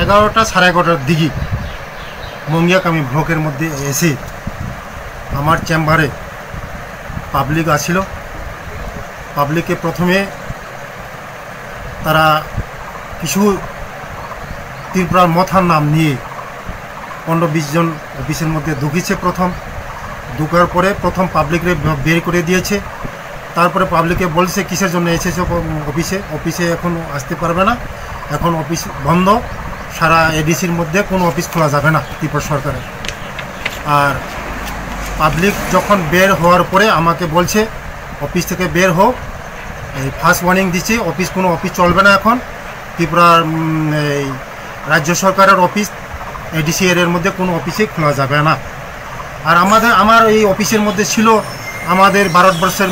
11টা সাড়ে 11টার দিকে মঙ্গিয়াকামি ব্লকের মধ্যে এসে আমার চেম্বারে পাবলিক আসিল। পাবলিকে প্রথমে তারা কিছু ত্রিপুরার মথার নাম নিয়ে 15-20 জন অফিসের মধ্যে ঢুকেছে। প্রথম ঢুকার পরে প্রথম পাবলিকরে বের করে দিয়েছে। তারপরে পাবলিকে বলছে কিসের জন্য এসেছে অফিসে এখন আসতে পারবে না, এখন অফিস বন্ধ, সারা এডিসির মধ্যে কোনো অফিস খোলা যাবে না ত্রিপুরা সরকারের। আর পাবলিক যখন বের হওয়ার পরে আমাকে বলছে অফিস থেকে বের হোক, এই ফার্স্ট ওয়ার্নিং দিচ্ছি, কোনো অফিস চলবে না এখন, ত্রিপুরার এই রাজ্য সরকারের অফিস এডিসি এর মধ্যে কোনো অফিসে খোলা যাবে না। আর আমার এই অফিসের মধ্যে ছিল আমাদের ভারতবর্ষের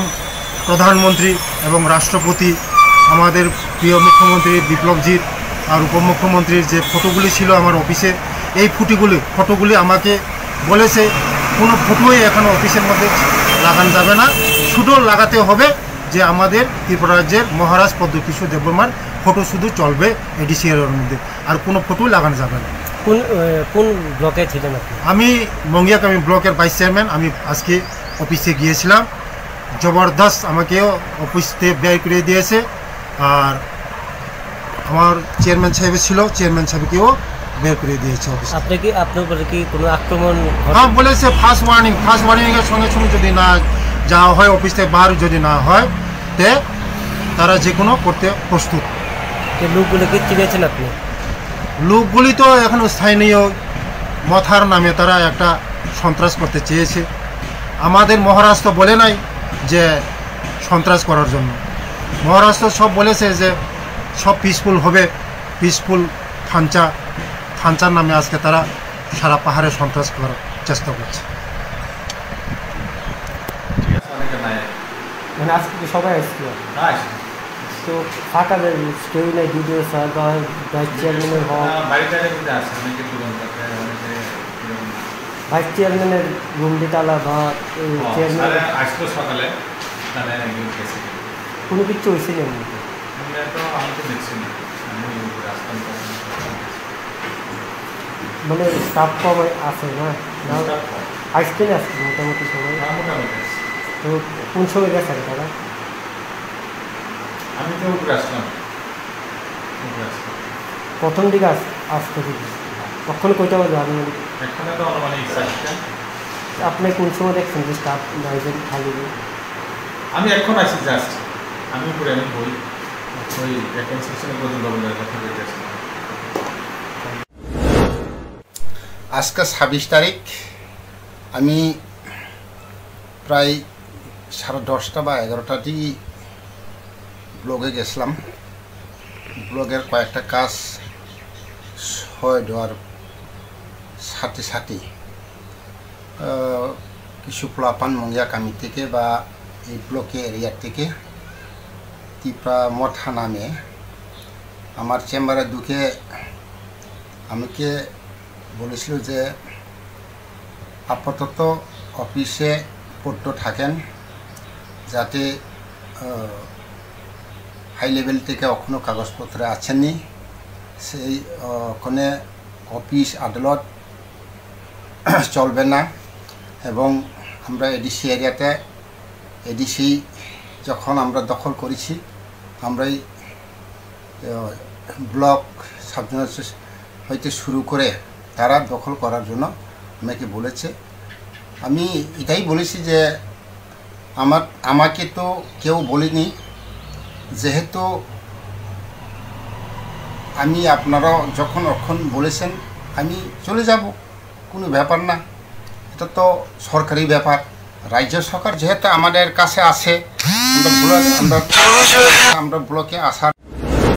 প্রধানমন্ত্রী এবং রাষ্ট্রপতি, আমাদের প্রিয় মুখ্যমন্ত্রী বিপ্লবজির আর উপমুখ্যমন্ত্রীর যে ফটোগুলি ছিল আমার অফিসে, এই ফটোগুলি আমাকে বলেছে কোনো ফটোই এখন অফিসের মধ্যে লাগানো যাবে না, শুধু লাগাতে হবে যে আমাদের ত্রিপুরা রাজ্যের মহারাজ পদ্মকিশোর দেববর্মার ফটো শুধু চলবে এডিসি এর মধ্যে, আর কোনো ফটো লাগানো যাবে না। কোন ব্লকে ছিলেন আপনি? আমি মঙ্গিয়াকামি ব্লকের ভাইস চেয়ারম্যান। আমি আজকে অফিসে গিয়েছিলাম, জবরদস্ত আমাকেও অফিস থেকে বের করে দিয়েছে। আর আমার চেয়ারম্যান সাহেব ছিল, চেয়ারম্যান সাহেবকেও বের করে দিয়েছে অফিস। আপনার উপরে কি কোনো আক্রমণ? হ্যাঁ, বলেছে ফার্স্ট ওয়ার্নিংয়ের সঙ্গে সঙ্গে যদি না যাওয়া হয়, অফিস থেকে বার যদি না হয়, তে তারা যে কোনো করতে প্রস্তুত। লোকগুলোকে চিনেছেন আপনি? লোকগুলি তো এখন স্থানীয় মথার নামে তারা একটা সন্ত্রাস করতে চেয়েছে। আমাদের মহারাষ্ট্র বলে নাই যে সন্ত্রাস করার জন্য, মহারাষ্ট্র সব বলেছে যে সব পিসফুল হবে, পিসফুল থানচার নামে আজকে তারা সারা পাহাড়ে সন্ত্রাস করার চেষ্টা করছে। মানে আজকে সবাই আসছিল তো ফাঁকা কেউ নাই, ভিডিও স্যার বা ভাইস চেয়ারম্যানের ভাইস চেয়ারম্যানের রুম তালা বা চেয়ারম্যান আসলো সকালে, কোনো কিছু হয়েছে না? মানে স্টাফ কম আছে না? আসতে না আসছে মোটামুটি সবাই? তো কোন সময় গেছেন তারা? আমি তো উপরে আসলাম। প্রথম দিকে আসতে থেকে কখন কইটা বলবো আমি এখানে তো অনুমানিক আপনি কোন সময় দেখছেন যে স্টাফ নাইজেন খালি? আমি এখন আসি জাস্ট, আমি উপরে আমি বই ওই রেকনস্ট্রাকশনের বদল গভর্নরের কথা বলতেছি। আজকে 26 তারিখ আমি প্রায় 10:30 বা 11টার দিকে ব্লগে গেছিলাম। ব্লগের কয়েকটা কাজ হয় দেওয়ার সাথে সাথে কিছু প্লাপান মঙ্গিয়াকামি থেকে বা এই ব্লকে এরিয়ার থেকে ত্রিপুরা মথা নামে আমার চেম্বারে ঢুকে আমাকে বলেছিল যে আপাতত অফিসে পড়তে থাকেন, যাতে হাই লেভেল থেকে এখনও কাগজপত্র আছেননি, সেই ওখানে অফিস আদালত চলবে না। এবং আমরা এডিসি এরিয়াতে এডিসি যখন আমরা দখল করেছি, আমরাই ব্লক সাবজেক্ট হইতে শুরু করে তারা দখল করার জন্য আমাকে বলেছে। আমি এটাই বলেছি যে আমাকে তো কেউ বলেনি, যেহেতু আমি আপনারা যখন বলেছেন আমি চলে যাব, কোনো ব্যাপার না, এটা তো সরকারি ব্যাপার। রাজ্য সরকার যেহেতু আমাদের কাছে আসে, আমরা ব্লকে আসার